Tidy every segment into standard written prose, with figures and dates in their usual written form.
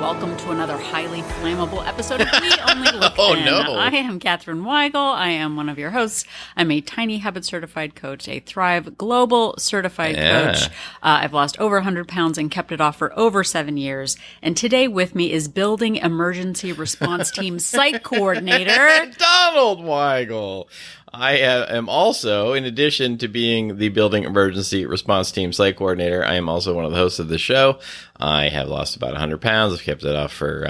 welcome to another highly flammable episode of We Only Look Oh, In. no. I am Katherine Weigel. I am one of your hosts. I'm a Tiny Habit certified coach, a Thrive Global certified coach. I've lost over 100 pounds and kept it off for over 7 years. And today with me is Building Emergency Response Team Site Coordinator, Donald Weigel. I am also, in addition to being the Building Emergency Response Team Site Coordinator, I am also one of the hosts of the show. I have lost about 100 pounds. I've kept it off for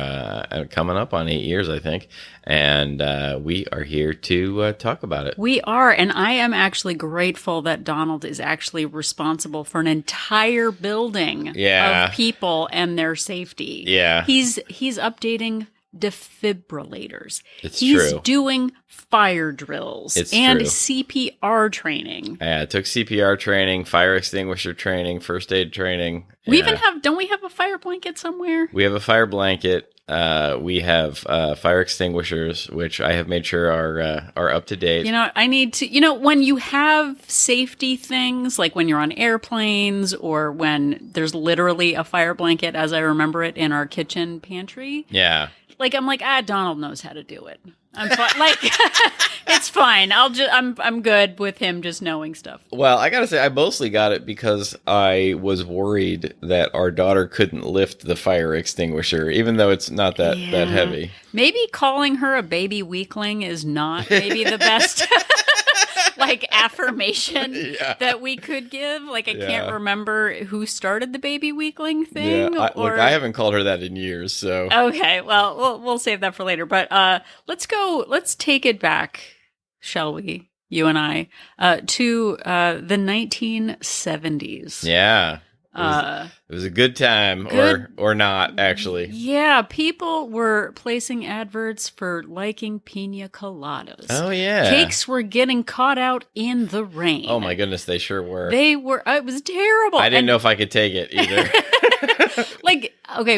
coming up on 8 years, I think. And we are here to talk about it. We are, and I am actually grateful that Donald is actually responsible for an entire building of people and their safety. Yeah. He's updating defibrillators. It's He's true. doing fire drills It's and true. CPR training. Yeah, I took CPR training, fire extinguisher training, first aid training. We even have, don't we have a fire blanket somewhere? We have a fire blanket. We have fire extinguishers, which I have made sure are up to date. You know, I need to, when you have safety things, like when you're on airplanes or when there's literally a fire blanket, as I remember it, in our kitchen pantry. Yeah. I'm like, Donald knows how to do it. I'm fine. Like, it's fine. I'm good with him just knowing stuff. Well, I gotta say, I mostly got it because I was worried that our daughter couldn't lift the fire extinguisher, even though it's not that heavy. Maybe calling her a baby weakling is not maybe the best affirmation that we could give. I can't remember who started the baby weakling thing. Yeah, I haven't called her that in years, so. Okay, well, we'll save that for later. But let's take it back, shall we, you and I, to the 1970s. Yeah. It was a good time, or not, actually. Yeah, people were placing adverts for liking pina coladas. Oh, yeah. Cakes were getting caught out in the rain. Oh, my goodness, they sure were. They were, it was terrible. I didn't know if I could take it either.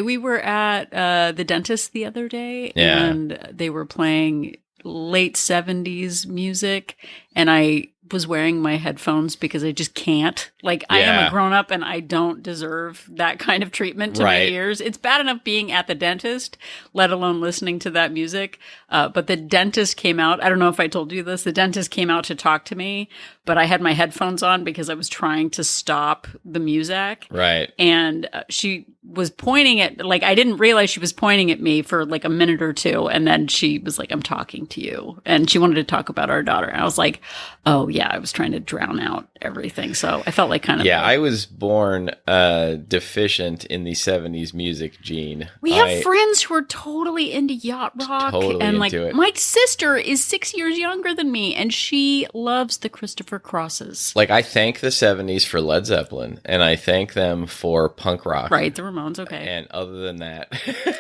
We were at the dentist the other day, Yeah. and they were playing late 70s music, and I was wearing my headphones because I just can't. I am a grown-up, and I don't deserve that kind of treatment to my ears. It's bad enough being at the dentist, let alone listening to that music. But the dentist came out. I don't know if I told you this. The dentist came out to talk to me, but I had my headphones on because I was trying to stop the music. Right. And she was pointing at, I didn't realize she was pointing at me for a minute or two. And then she was like, I'm talking to you. And she wanted to talk about our daughter. And I was like, oh, yeah, I was trying to drown out everything. So I felt like kind of. Yeah, I was born deficient in the 70s music gene. We have friends who are totally into yacht rock. Totally and into it. My sister is 6 years younger than me, and she loves the Christopher Crosses. I thank the 70s for Led Zeppelin, and I thank them for punk rock. Right, the Ramones, okay. And other than that,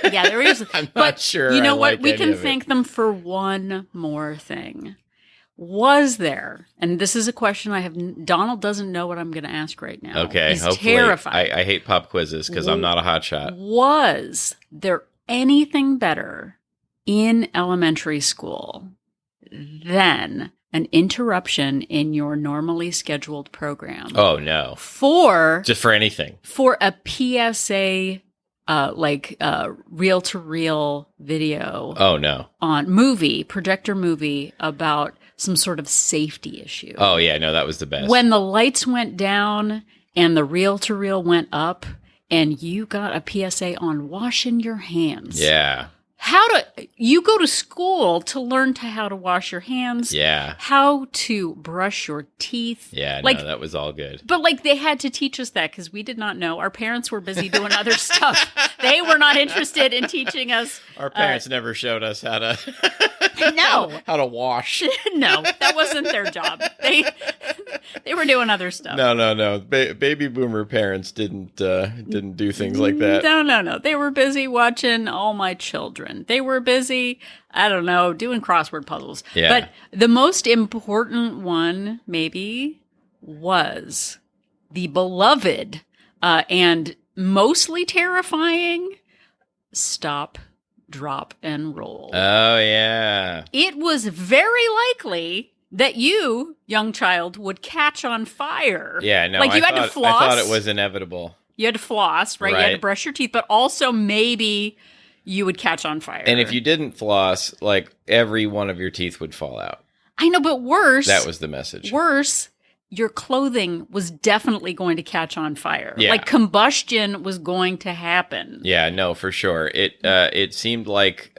yeah, there is. I'm not sure. You know what? Like we can any of thank it. them for one more thing. Was there, and this is a question I have, Donald doesn't know what I'm going to ask right now. Okay, He's hopefully. terrified. I hate pop quizzes because I'm not a hotshot. Was there anything better in elementary school than an interruption in your normally scheduled program? Oh, no. Just for anything. For a PSA, reel-to-reel video. Oh, no. On projector movie about some sort of safety issue. Oh, yeah, no, that was the best. When the lights went down and the reel-to-reel went up and you got a PSA on washing your hands. Yeah. You go to school to learn how to wash your hands. Yeah. How to brush your teeth. Yeah, no, that was all good. But they had to teach us that because we did not know. Our parents were busy doing other stuff. They were not interested in teaching us. Our parents never showed us how to how to wash. No, that wasn't their job. They were doing other stuff. No. Baby boomer parents didn't do things like that. No. They were busy watching All My Children. They were busy, I don't know, doing crossword puzzles. Yeah. But the most important one, maybe, was the beloved and mostly terrifying stop, drop, and roll. Oh, yeah. It was very likely that you, young child, would catch on fire. Yeah, no, you had to floss. I thought it was inevitable. You had to floss, right? You had to brush your teeth, but also maybe you would catch on fire. And if you didn't floss, like every one of your teeth would fall out. I know, but worse. That was the message. Worse, your clothing was definitely going to catch on fire. Yeah. Like combustion was going to happen. Yeah, no, for sure. It seemed like,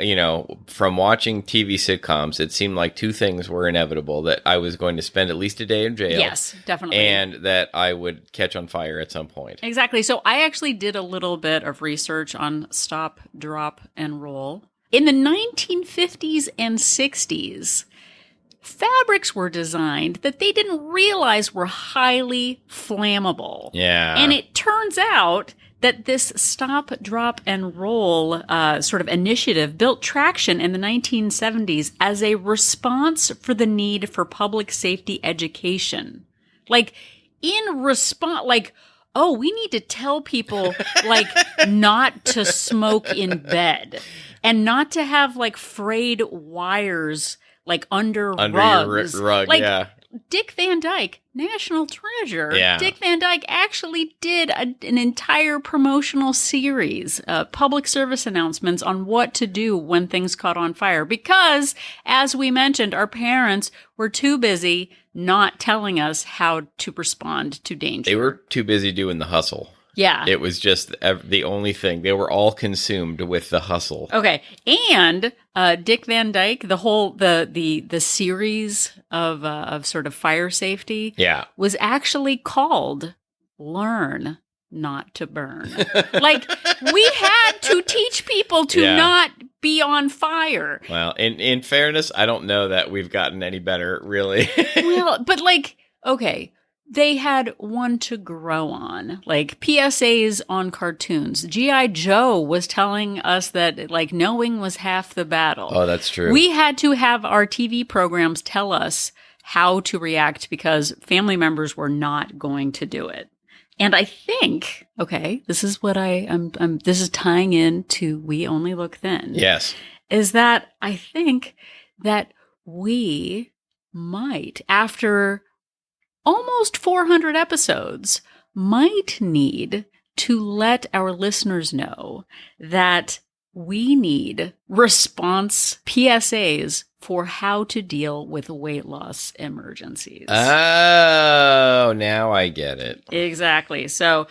from watching TV sitcoms, it seemed like two things were inevitable: that I was going to spend at least a day in jail. Yes, definitely. And that I would catch on fire at some point. Exactly. So I actually did a little bit of research on stop, drop, and roll. In the 1950s and 60s, fabrics were designed that they didn't realize were highly flammable. Yeah. And it turns out that this stop, drop, and roll sort of initiative built traction in the 1970s as a response for the need for public safety education. Like, in response, like, oh, we need to tell people, like, not to smoke in bed and not to have, like, frayed wires like under rugs. Your rug, like, yeah. Dick Van Dyke, national treasure. Yeah. Dick Van Dyke actually did an entire promotional series, public service announcements on what to do when things caught on fire. Because, as we mentioned, our parents were too busy not telling us how to respond to danger. They were too busy doing the hustle. Yeah. It was just the only thing. They were all consumed with the hustle. Okay. And Dick Van Dyke, the whole the series of sort of fire safety was actually called Learn Not to Burn. Like, we had to teach people to not be on fire. Well, in fairness, I don't know that we've gotten any better, really. Well, but like, okay, they had one to grow on, like PSAs on cartoons. G.I. Joe was telling us that, like, knowing was half the battle. Oh, that's true. We had to have our TV programs tell us how to react because family members were not going to do it. And I think, okay, this is what this is tying into We Only Look Thin. Yes. Is that I think that we might, after almost 400 episodes, might need to let our listeners know that we need response PSAs for how to deal with weight loss emergencies. Oh, now I get it. Exactly. So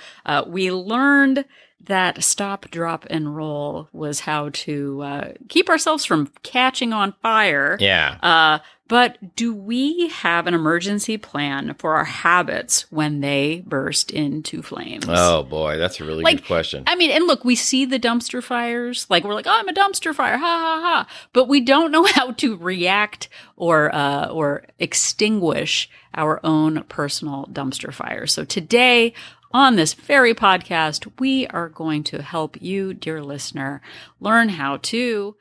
we learned that stop, drop, and roll was how to keep ourselves from catching on fire. Yeah. But do we have an emergency plan for our habits when they burst into flames? Oh, boy, that's a really good question. I mean, and look, we see the dumpster fires. Like, we're like, oh, I'm a dumpster fire, ha, ha, ha. But we don't know how to react or extinguish our own personal dumpster fires. So today, on this very podcast, we are going to help you, dear listener, learn how to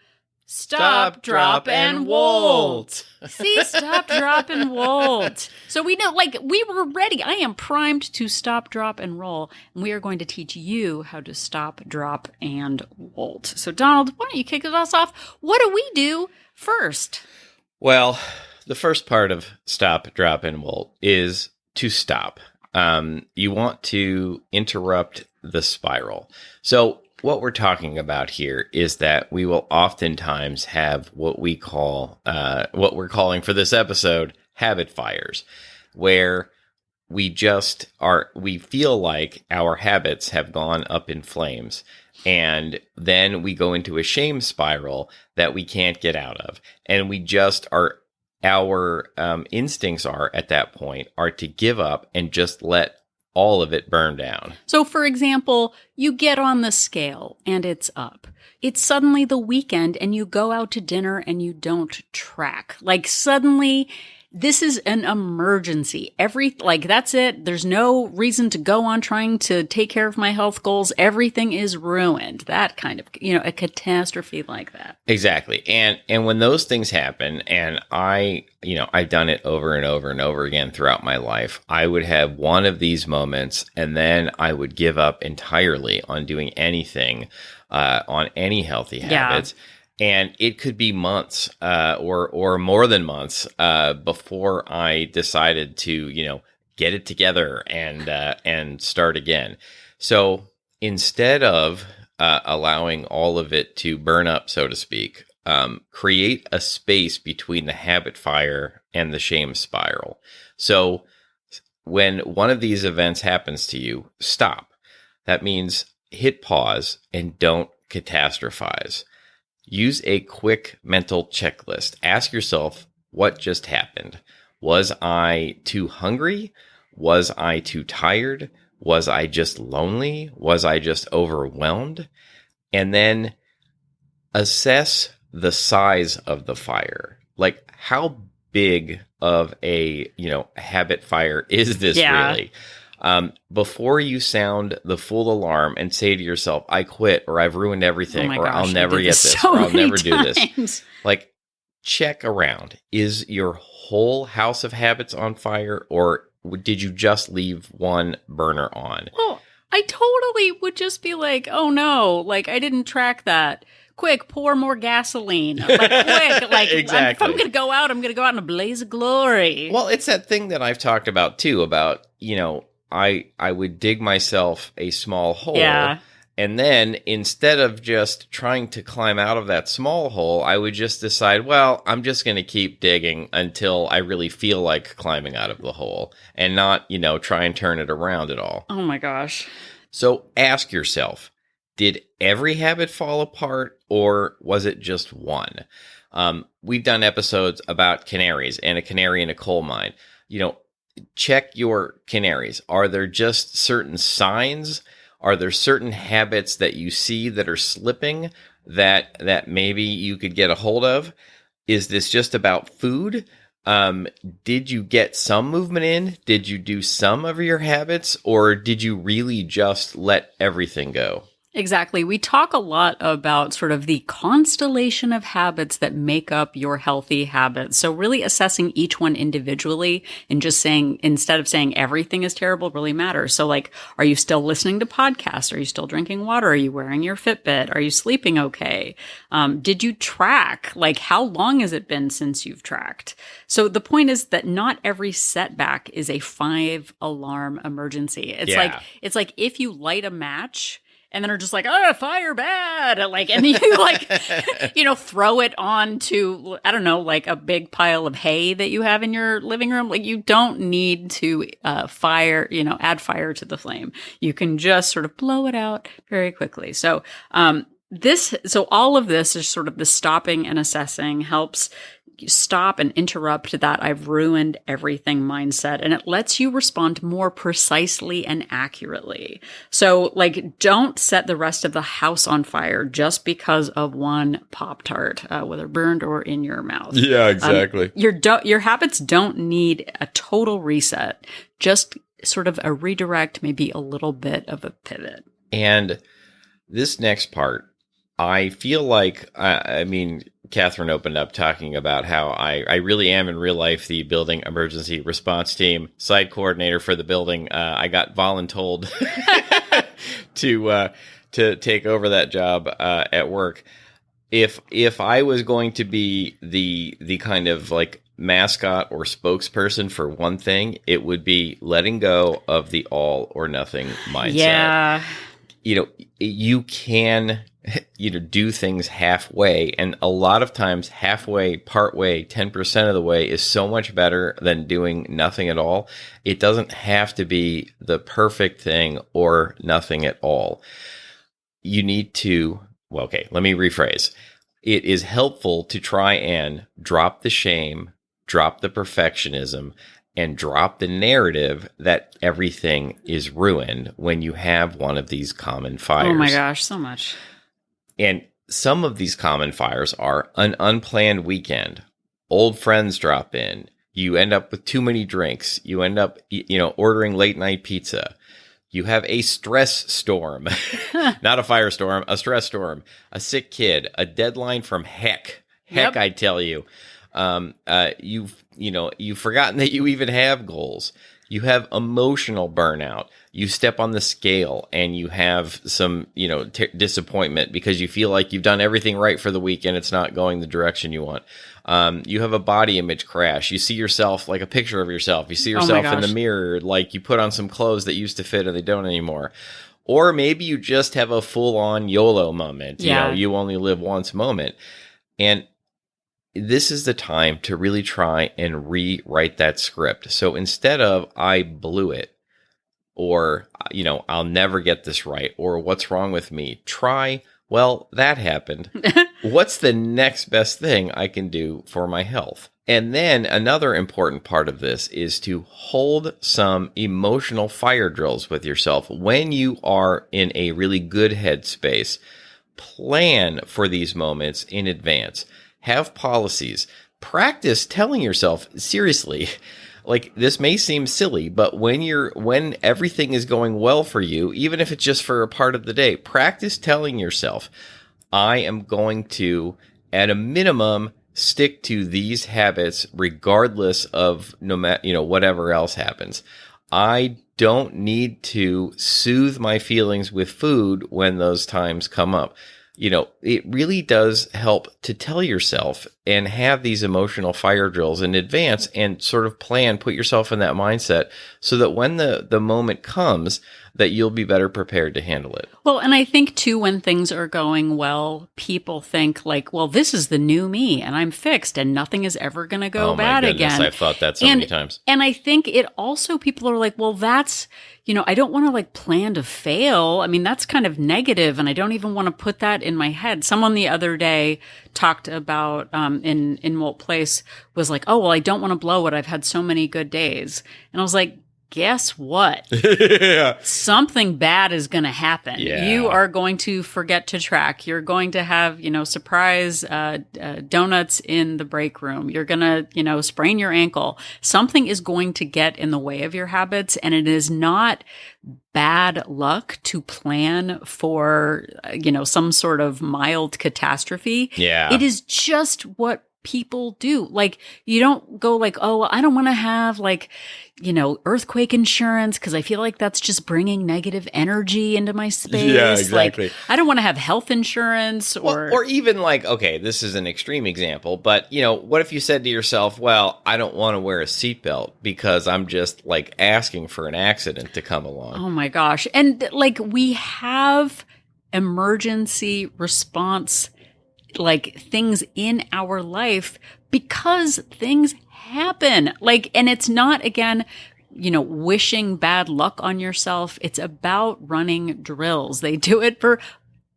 stop, drop, and WOLT. See, stop, drop, and WOLT. So we know, like, we were ready. I am primed to stop, drop, and roll. And we are going to teach you how to stop, drop, and WOLT. So, Donald, why don't you kick us off? What do we do first? Well, the first part of stop, drop, and WOLT is to stop. You want to interrupt the spiral. So what we're talking about here is that we will oftentimes have what we're calling for this episode, habit fires, where we feel like our habits have gone up in flames. And then we go into a shame spiral that we can't get out of. And we just our instincts at that point are to give up and just let all of it burn down. So, for example, you get on the scale and it's up. It's suddenly the weekend and you go out to dinner and you don't track. Like, suddenly this is an emergency. That's it. There's no reason to go on trying to take care of my health goals. Everything is ruined. That kind of, a catastrophe like that. Exactly. And when those things happen, and I've done it over and over and over again throughout my life, I would have one of these moments and then I would give up entirely on doing anything, on any healthy habits. Yeah. And it could be months, or more than months, before I decided to, get it together and start again. So instead of allowing all of it to burn up, so to speak, create a space between the habit fire and the shame spiral. So when one of these events happens to you, stop. That means hit pause and don't catastrophize. Use a quick mental checklist. Ask yourself, what just happened? Was I too hungry? Was I too tired? Was I just lonely? Was I just overwhelmed? And then assess the size of the fire. Like, how big of a, habit fire is this really? Before you sound the full alarm and say to yourself, I quit, or I've ruined everything, or I'll never get this, or I'll never do this. Like, check around. Is your whole house of habits on fire, or did you just leave one burner on? Well, I totally would just be like, oh no, like I didn't track that. Quick, pour more gasoline. Like, quick, like, exactly. If I'm going to go out, I'm going to go out in a blaze of glory. Well, it's that thing that I've talked about too, about, I would dig myself a small hole. Yeah. And then instead of just trying to climb out of that small hole, I would just decide, well, I'm just going to keep digging until I really feel like climbing out of the hole and not, try and turn it around at all. Oh my gosh. So ask yourself, did every habit fall apart, or was it just one? We've done episodes about canaries and a canary in a coal mine. Check your canaries. Are there just certain signs? Are there certain habits that you see that are slipping that maybe you could get a hold of? Is this just about food? Did you get some movement in? Did you do some of your habits, or did you really just let everything go? Exactly. We talk a lot about sort of the constellation of habits that make up your healthy habits. So really assessing each one individually and just saying, instead of saying everything is terrible, really matters. So like, are you still listening to podcasts? Are you still drinking water? Are you wearing your Fitbit? Are you sleeping okay? Did you track? Like, how long has it been since you've tracked? So the point is that not every setback is a 5-alarm emergency. It's like if you light a match and then are just like, oh, fire bad. Like, and you like, throw it onto, I don't know, like a big pile of hay that you have in your living room. Like, you don't need to add fire to the flame. You can just sort of blow it out very quickly. So, all of this is sort of the stopping and assessing helps stop and interrupt that I've ruined everything mindset, and it lets you respond more precisely and accurately. So like, don't set the rest of the house on fire just because of one Pop-Tart, whether burned or in your mouth. Yeah, exactly. Your habits don't need a total reset, just sort of a redirect, maybe a little bit of a pivot. And this next part, I feel like, Catherine opened up talking about how I really am in real life the building emergency response team site coordinator for the building. I got voluntold to take over that job at work. If I was going to be the kind of like mascot or spokesperson for one thing, it would be letting go of the all or nothing mindset. Yeah. You can do things halfway, and a lot of times halfway, partway, 10% of the way is so much better than doing nothing at all. It doesn't have to be the perfect thing or nothing at all. You need to, let me rephrase. It is helpful to try and drop the shame, drop the perfectionism, and drop the narrative that everything is ruined when you have one of these common fires. Oh my gosh, so much. And some of these common fires are an unplanned weekend. Old friends drop in. You end up with too many drinks. You end up, ordering late night pizza. You have a stress storm, not a firestorm, a stress storm, a sick kid, a deadline from heck, Yep. I tell you. You've forgotten that you even have goals. You have emotional burnout. You step on the scale and you have some, disappointment because you feel like you've done everything right for the week and it's not going the direction you want. You have a body image crash. You see yourself, like a picture of yourself. You see yourself in the mirror, like you put on some clothes that used to fit and they don't anymore. Or maybe you just have a full-on YOLO moment. Yeah. You only live once moment. And this is the time to really try and rewrite that script. So instead of I blew it, or, I'll never get this right, or what's wrong with me, try, well, that happened. What's the next best thing I can do for my health? And then another important part of this is to hold some emotional fire drills with yourself when you are in a really good headspace. Plan for these moments in advance. Have policies. Practice telling yourself, seriously, like this may seem silly, but when everything is going well for you, even if it's just for a part of the day, practice telling yourself, I am going to, at a minimum, stick to these habits regardless of whatever else happens. I don't need to soothe my feelings with food when those times come up. It really does help to tell yourself and have these emotional fire drills in advance and sort of put yourself in that mindset so that when the moment comes, that you'll be better prepared to handle it. Well, and I think too, when things are going well, people think like, well, this is the new me and I'm fixed and nothing is ever going to go bad again. I've thought that so many times. And I think it also, people are like, well, that's, I don't want to like plan to fail. I mean, that's kind of negative and I don't even want to put that in my head. Someone the other day talked about, in WOLT Place was like, oh, well, I don't want to blow it. I've had so many good days. And I was like, guess what? Yeah. Something bad is going to happen. Yeah. You are going to forget to track. You're going to have, surprise donuts in the break room. You're going to, sprain your ankle. Something is going to get in the way of your habits. And it is not bad luck to plan for, some sort of mild catastrophe. Yeah. It is just what people do. Like, you don't go like, oh, I don't want to have like, earthquake insurance because I feel like that's just bringing negative energy into my space. Yeah, exactly. Like, I don't want to have health insurance or even like, okay, this is an extreme example, but what if you said to yourself, well, I don't want to wear a seatbelt because I'm just like asking for an accident to come along. Oh my gosh. And like, we have emergency response like things in our life because things happen. Like, and it's not, again, wishing bad luck on yourself. It's about running drills. They do it for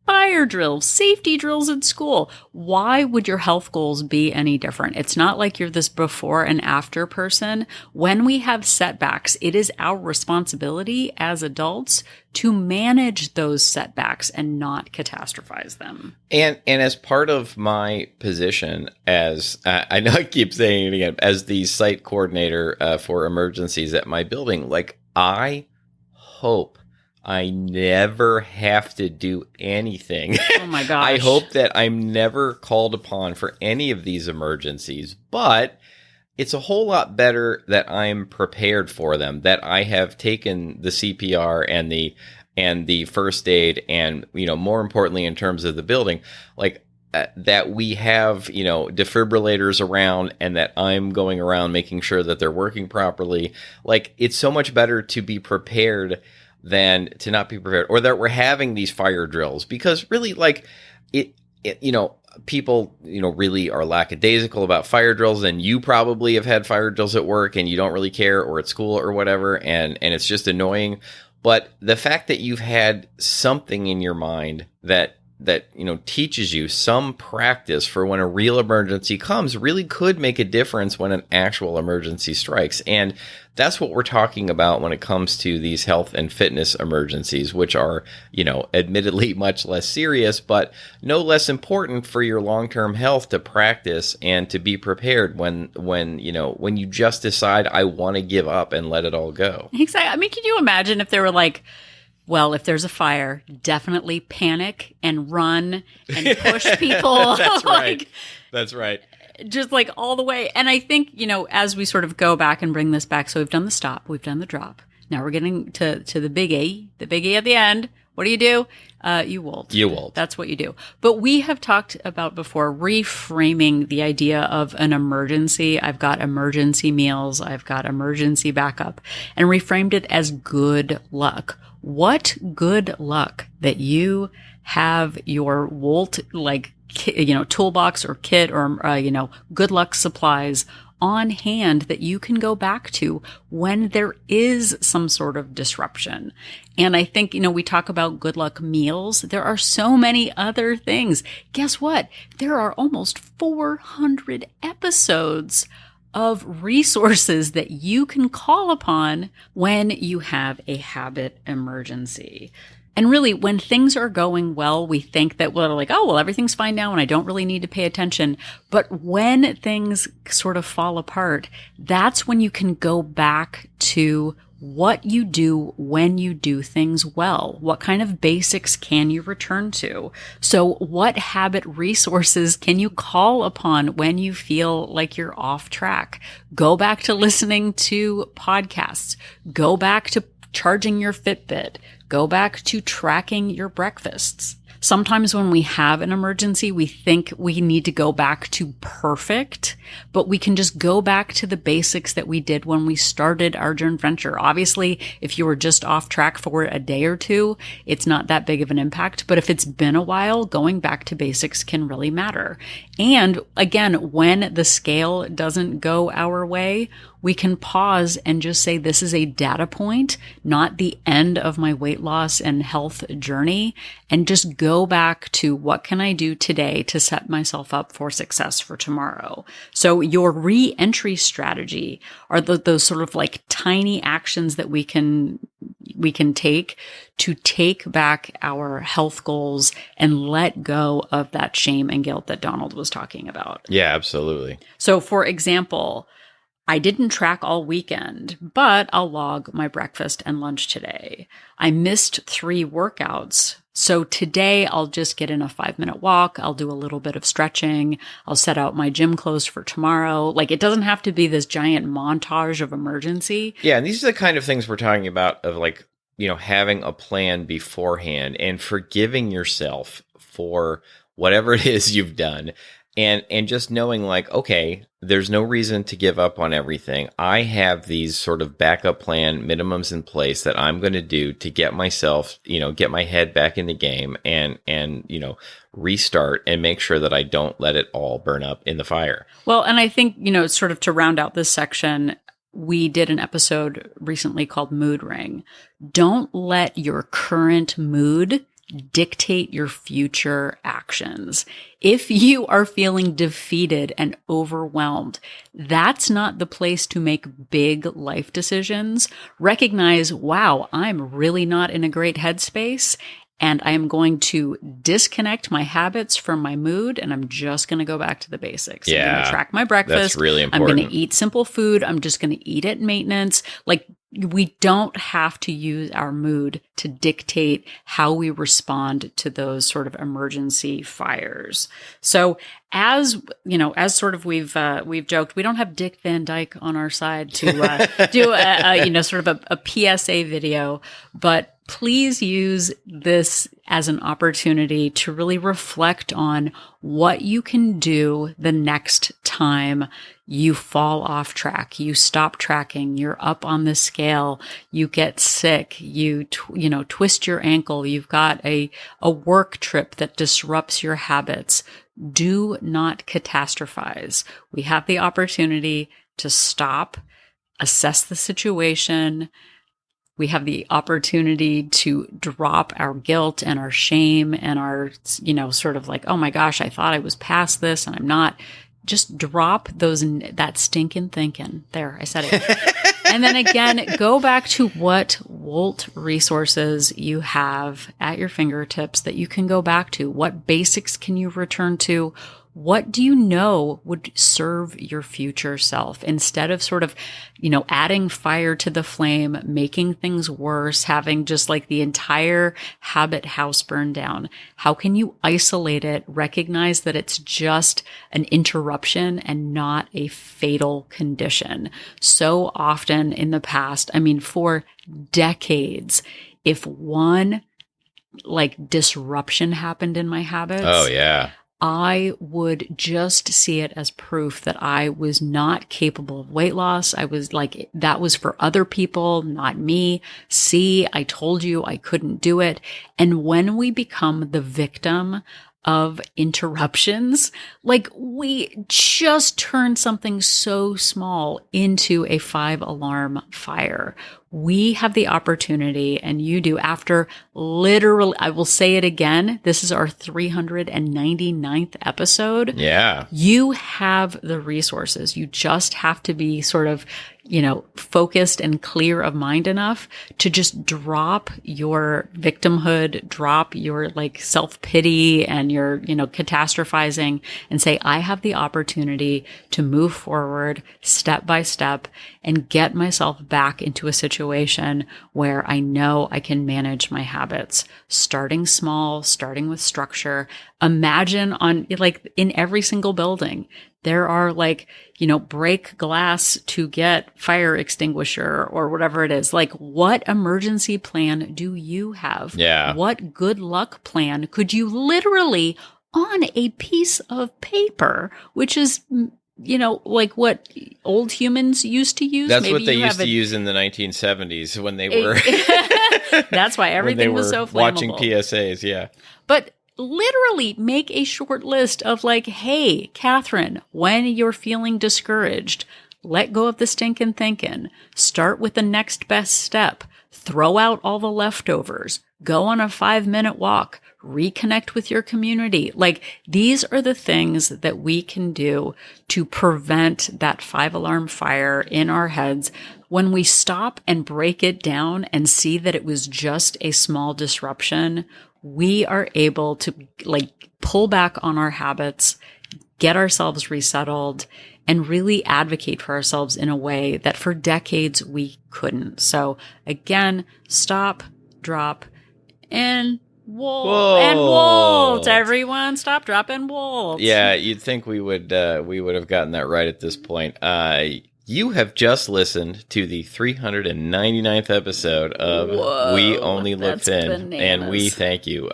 fire drills, safety drills at school. Why would your health goals be any different? It's not like you're this before and after person. When we have setbacks, it is our responsibility as adults to manage those setbacks and not catastrophize them. And as part of my position as, I know I keep saying it again, as the site coordinator for emergencies at my building, like I hope I never have to do anything. Oh my gosh. I hope that I'm never called upon for any of these emergencies, but it's a whole lot better that I'm prepared for them, that I have taken the CPR and the first aid and, more importantly in terms of the building, like that we have, defibrillators around and that I'm going around making sure that they're working properly. Like, it's so much better to be prepared than to not be prepared, or that we're having these fire drills, because really, like people, really are lackadaisical about fire drills, and you probably have had fire drills at work and you don't really care, or at school or whatever. And it's just annoying. But the fact that you've had something in your mind that teaches you some practice for when a real emergency comes really could make a difference when an actual emergency strikes. And that's what we're talking about when it comes to these health and fitness emergencies, which are, admittedly much less serious, but no less important for your long-term health to practice and to be prepared when you just decide, I want to give up and let it all go. Exactly. I mean, can you imagine if they were like, well, if there's a fire, definitely panic and run and push people. That's right. That's right. just like all the way. And I think, as we sort of go back and bring this back, so we've done the stop, we've done the drop. Now we're getting to the big A at the end. What do? You WOLT. You WOLT. That's what you do. But we have talked about before reframing the idea of an emergency. I've got emergency meals. I've got emergency backup, and reframed it as good luck. What good luck that you have your WOLT, toolbox or kit or, good luck supplies on hand that you can go back to when there is some sort of disruption. And I think, we talk about good luck meals. There are so many other things. Guess what? There are almost 400 episodes of resources that you can call upon when you have a habit emergency. And really, when things are going well, we think that we're like, oh, well, everything's fine now and I don't really need to pay attention. But when things sort of fall apart, that's when you can go back to what you do when you do things well. What kind of basics can you return to? So what habit resources can you call upon when you feel like you're off track? Go back to listening to podcasts. Go back to charging your Fitbit. Go back to tracking your breakfasts. Sometimes when we have an emergency, we think we need to go back to perfect, but we can just go back to the basics that we did when we started our joint venture. Obviously, if you were just off track for a day or two, it's not that big of an impact. But if it's been a while, going back to basics can really matter. And again, when the scale doesn't go our way, we can pause and just say, this is a data point, not the end of my weight loss and health journey, and just go back to what can I do today to set myself up for success for tomorrow. So your re-entry strategy are those sort of like tiny actions that we can take to take back our health goals and let go of that shame and guilt that Donald was talking about. Yeah, absolutely. So for example, I didn't track all weekend, but I'll log my breakfast and lunch today. I missed 3 workouts. So today I'll just get in a 5-minute walk. I'll do a little bit of stretching. I'll set out my gym clothes for tomorrow. Like, it doesn't have to be this giant montage of emergency. Yeah. And these are the kind of things we're talking about of like, having a plan beforehand and forgiving yourself for whatever it is you've done. And just knowing like, okay, there's no reason to give up on everything. I have these sort of backup plan minimums in place that I'm going to do to get myself, get my head back in the game and restart and make sure that I don't let it all burn up in the fire. Well, and I think, sort of to round out this section, we did an episode recently called Mood Ring. Don't let your current mood dictate your future actions. If you are feeling defeated and overwhelmed, that's not the place to make big life decisions. Recognize, wow, I'm really not in a great headspace, and I am going to disconnect my habits from my mood, and I'm just going to go back to the basics. Yeah, I'm going to track my breakfast. That's really important. I'm going to eat simple food. I'm just going to eat at maintenance. Like, we don't have to use our mood to dictate how we respond to those sort of emergency fires. So as sort of we've joked, we don't have Dick Van Dyke on our side to do sort of a PSA video, but please use this as an opportunity to really reflect on what you can do the next time you fall off track, you stop tracking, you're up on the scale, you get sick, you twist your ankle, you've got a work trip that disrupts your habits. Do not catastrophize. We have the opportunity to stop, assess the situation. We have the opportunity to drop our guilt and our shame and our, sort of like, oh my gosh, I thought I was past this and I'm not. Just drop that stinking thinking. There, I said it. And then again, go back to what WOLT resources you have at your fingertips that you can go back to. What basics can you return to? What do you know would serve your future self instead of sort of, adding fire to the flame, making things worse, having just like the entire habit house burn down? How can you isolate it, recognize that it's just an interruption and not a fatal condition? So often in the past, for decades, if one disruption happened in my habits. Oh, yeah. I would just see it as proof that I was not capable of weight loss. I was like, that was for other people, not me. See, I told you I couldn't do it. And when we become the victim of interruptions, we just turn something so small into a 5-alarm fire. We have the opportunity, and you do, after literally, I will say it again, this is our 399th episode. Yeah. You have the resources. You just have to be sort of, focused and clear of mind enough to just drop your victimhood, drop your self-pity and your, catastrophizing, and say, I have the opportunity to move forward step by step and get myself back into a situation where I know I can manage my habits, starting small, starting with structure. Imagine in every single building, there are break glass to get fire extinguisher or whatever it is. What emergency plan do you have? Yeah. What good luck plan could you literally on a piece of paper, which is, what old humans used to use? That's what they used to use in the 1970s when they were. That's why everything was so flammable. Watching PSAs, yeah. But literally make a short list of hey, Catherine, when you're feeling discouraged, let go of the stinking thinking. Start with the next best step. Throw out all the leftovers. Go on a 5-minute walk. Reconnect with your community. These are the things that we can do to prevent that 5-alarm fire in our heads. When we stop and break it down and see that it was just a small disruption, we are able to pull back on our habits, get ourselves resettled, and really advocate for ourselves in a way that for decades we couldn't. So again, stop, drop, and WOLT. Whoa. And WOLT. Everyone, stop, drop, and WOLT. Yeah, you'd think we would have gotten that right at this point. You have just listened to the 399th episode of We Only Look Thin, bananas. and we thank you.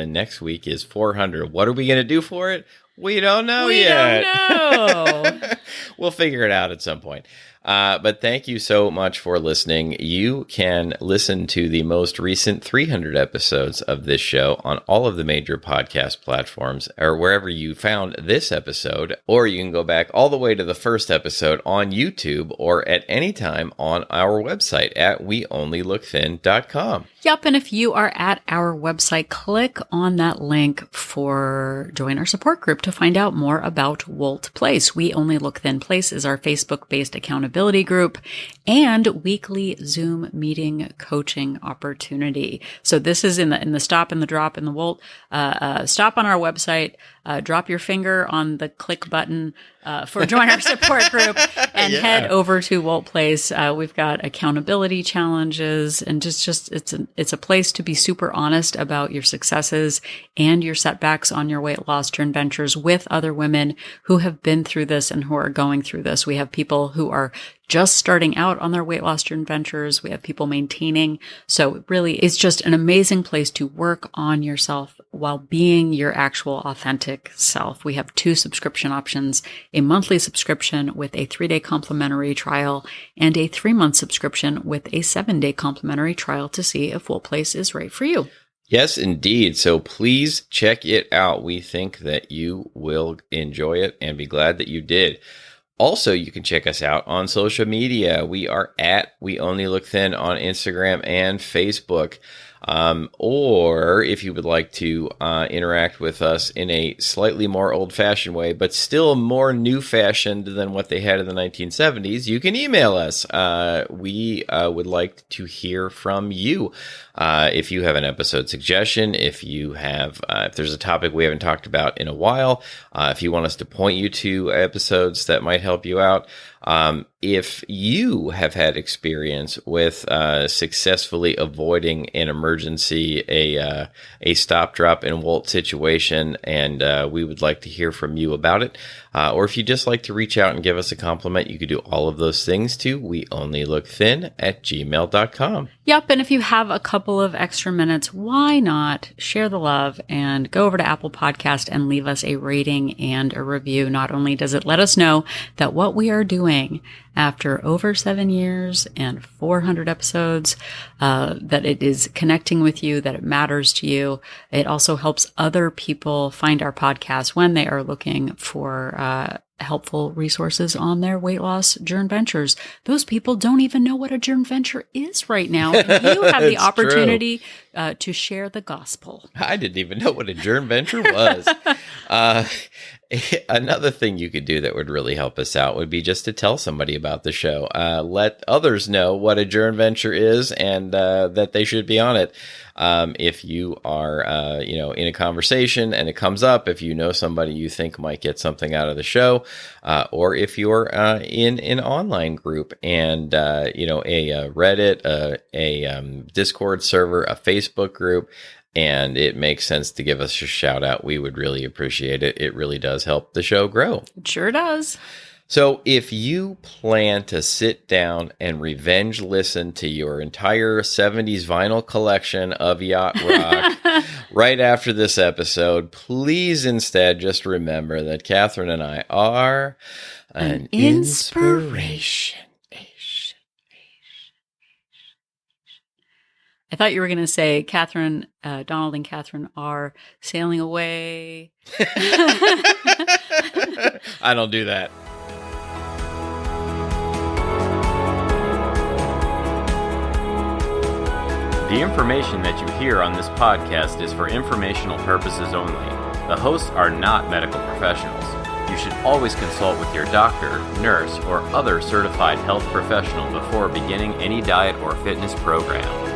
Next week is 400. What are we going to do for it? We don't know yet. We don't know. We'll figure it out at some point. But thank you so much for listening. You can listen to the most recent 300 episodes of this show on all of the major podcast platforms or wherever you found this episode, or you can go back all the way to the first episode on YouTube or at any time on our website at weonlylookthin.com. Yep, and if you are at our website, click on that link for join our support group to find out more about WOLT Place. We Only Look Thin Place is our Facebook-based accountability group and weekly Zoom meeting coaching opportunity. So this is in the stop and the drop and the WOLT. Stop on our website, drop your finger on the click button for join our support group, and head over to WOLT Place. We've got accountability challenges, and just it's a place to be super honest about your successes and your setbacks on your weight loss journey ventures with other women who have been through this and who are going through this. We have people who are just starting out on their weight loss journey ventures. We have people maintaining. So really, it's just an amazing place to work on yourself while being your actual authentic self. We have 2 subscription options, a monthly subscription with a 3-day complimentary trial and a 3-month subscription with a 7-day complimentary trial to see if WOLT Place is right for you. Yes, indeed. So please check it out. We think that you will enjoy it and be glad that you did. Also, you can check us out on social media. We are at We Only Look Thin on Instagram and Facebook. Or if you would like to interact with us in a slightly more old-fashioned way, but still more new-fashioned than what they had in the 1970s, you can email us. We would like to hear from you. If you have an episode suggestion, if there's a topic we haven't talked about in a while, if you want us to point you to episodes that might help you out, if you have had experience with successfully avoiding an emergency, a stop, drop, and WOLT situation, and we would like to hear from you about it, or if you just like to reach out and give us a compliment, you could do all of those things to weonlylookthin@gmail.com. Yep, and if you have a couple of extra minutes, why not share the love and go over to Apple Podcast and leave us a rating and a review. Not only does it let us know that what we are doing after over 7 years and 400 episodes, that it is connecting with you, that it matters to you. It also helps other people find our podcast when they are looking for helpful resources on their weight loss joint ventures. Those people don't even know what a joint venture is right now. You have the opportunity to share the gospel. I didn't even know what a joint venture was. Another thing you could do that would really help us out would be just to tell somebody about the show. Let others know what a joint venture is and that they should be on it. If you are, in a conversation and it comes up, if you know somebody you think might get something out of the show, or if you're in an online group and, a Reddit, a Discord server, a Facebook group, and it makes sense to give us a shout out, we would really appreciate it. It really does help the show grow. It sure does. So if you plan to sit down and revenge listen to your entire 70s vinyl collection of yacht rock right after this episode, please instead just remember that Catherine and I are an inspiration. I thought you were going to say Catherine, Donald and Catherine are sailing away. I don't do that. The information that you hear on this podcast is for informational purposes only. The hosts are not medical professionals. You should always consult with your doctor, nurse, or other certified health professional before beginning any diet or fitness program.